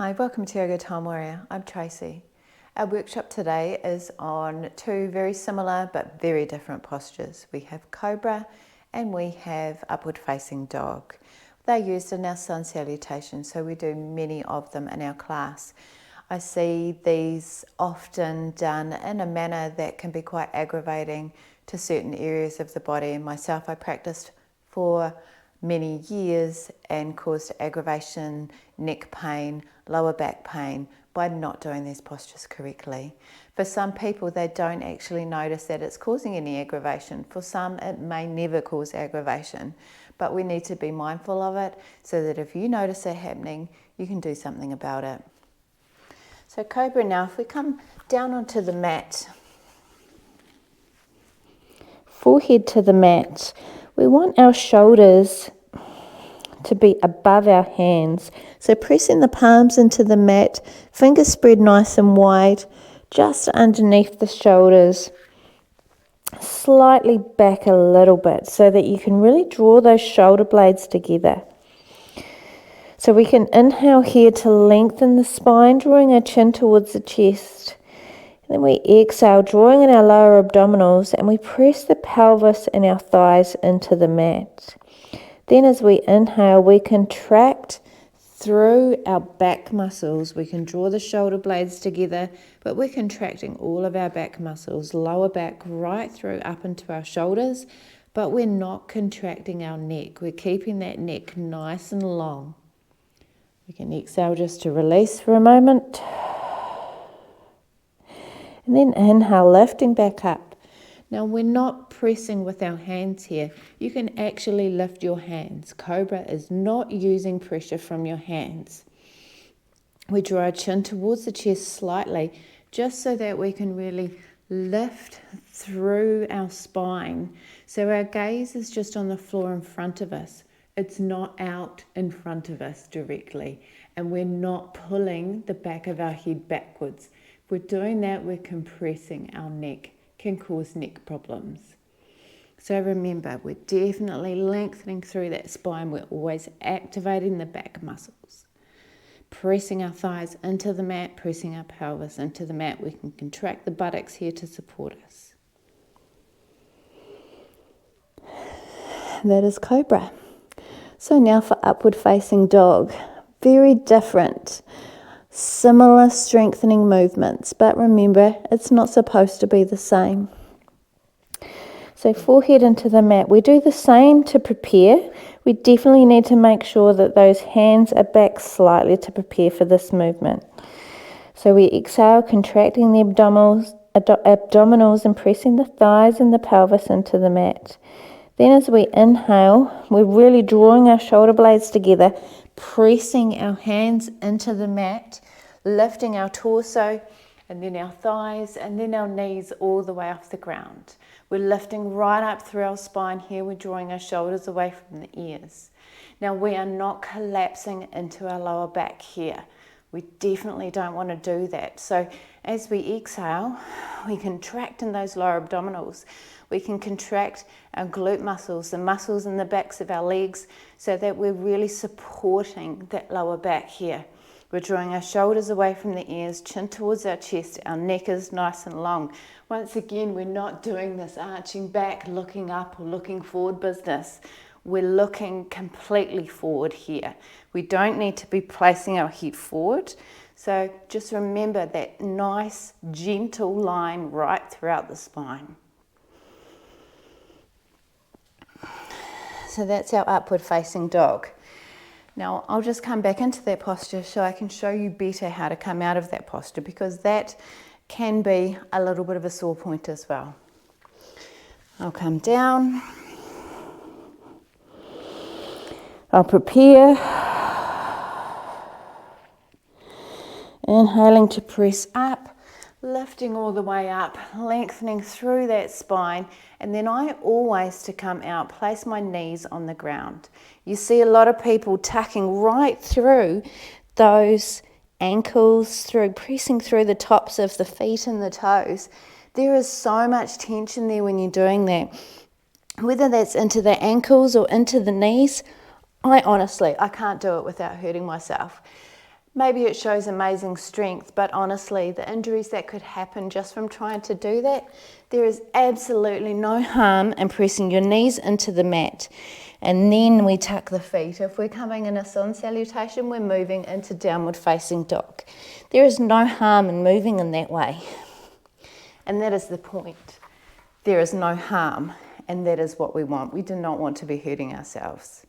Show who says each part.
Speaker 1: Hi, welcome to Yoga Time Warrior. I'm Tracy. Our workshop today is on two very similar but very different postures. We have Cobra and we have Upward Facing Dog. They're used in our sun salutation, so we do many of them in our class. I see these often done in a manner that can be quite aggravating to certain areas of the body, and myself, I practiced for many years and caused aggravation, neck pain, lower back pain by not doing these postures correctly. For some people, they don't actually notice that it's causing any aggravation. For some, it may never cause aggravation, but we need to be mindful of it so that if you notice it happening, you can do something about it. So Cobra now, if we come down onto the mat, forehead to the mat, we want our shoulders to be above our hands. So pressing the palms into the mat, fingers spread nice and wide, just underneath the shoulders, slightly back a little bit so that you can really draw those shoulder blades together. So we can inhale here to lengthen the spine, drawing our chin towards the chest. Then we exhale, drawing in our lower abdominals, and we press the pelvis and our thighs into the mat. Then as we inhale, we contract through our back muscles. We can draw the shoulder blades together, but we're contracting all of our back muscles, lower back right through up into our shoulders, but we're not contracting our neck. We're keeping that neck nice and long. We can exhale just to release for a moment. And then inhale, lifting back up. Now we're not pressing with our hands here. You can actually lift your hands. Cobra is not using pressure from your hands. We draw our chin towards the chest slightly, just so that we can really lift through our spine. So our gaze is just on the floor in front of us. It's not out in front of us directly. And we're not pulling the back of our head backwards. If we're doing that, we're compressing our neck. Can cause neck problems. So remember, we're definitely lengthening through that spine. We're always activating the back muscles. Pressing our thighs into the mat, pressing our pelvis into the mat. We can contract the buttocks here to support us. That is Cobra. So now for Upward Facing Dog. Very different. Similar strengthening movements, but remember, it's not supposed to be the same. So forehead into the mat. We do the same to prepare. We definitely need to make sure that those hands are back slightly to prepare for this movement. So we exhale, contracting the abdominals and pressing the thighs and the pelvis into the mat. Then as we inhale, we're really drawing our shoulder blades together, pressing our hands into the mat, lifting our torso and then our thighs and then our knees all the way off the ground. We're lifting right up through our spine here. We're drawing our shoulders away from the ears. Now we are not collapsing into our lower back here. We definitely don't want to do that. So as we exhale, we contract in those lower abdominals. We can contract our glute muscles, the muscles in the backs of our legs, so that we're really supporting that lower back here. We're drawing our shoulders away from the ears, chin towards our chest, our neck is nice and long. Once again, we're not doing this arching back, looking up or looking forward business. We're looking completely forward here. We don't need to be placing our head forward. So just remember that nice, gentle line right throughout the spine. So that's our Upward Facing Dog. Now I'll just come back into that posture so I can show you better how to come out of that posture, because that can be a little bit of a sore point as well. I'll come down. I'll prepare. Inhaling to press up, lifting all the way up, lengthening through that spine, and then I always, to come out, place my knees on the ground. You see a lot of people tucking right through those ankles, through pressing through the tops of the feet and the toes. There is so much tension there when you're doing that. Whether that's into the ankles or into the knees, I can't do it without hurting myself. Maybe it shows amazing strength, but honestly, the injuries that could happen just from trying to do that, there is absolutely no harm in pressing your knees into the mat. And then we tuck the feet. If we're coming in a sun salutation, we're moving into downward facing dog. There is no harm in moving in that way. And that is the point. There is no harm, and that is what we want. We do not want to be hurting ourselves.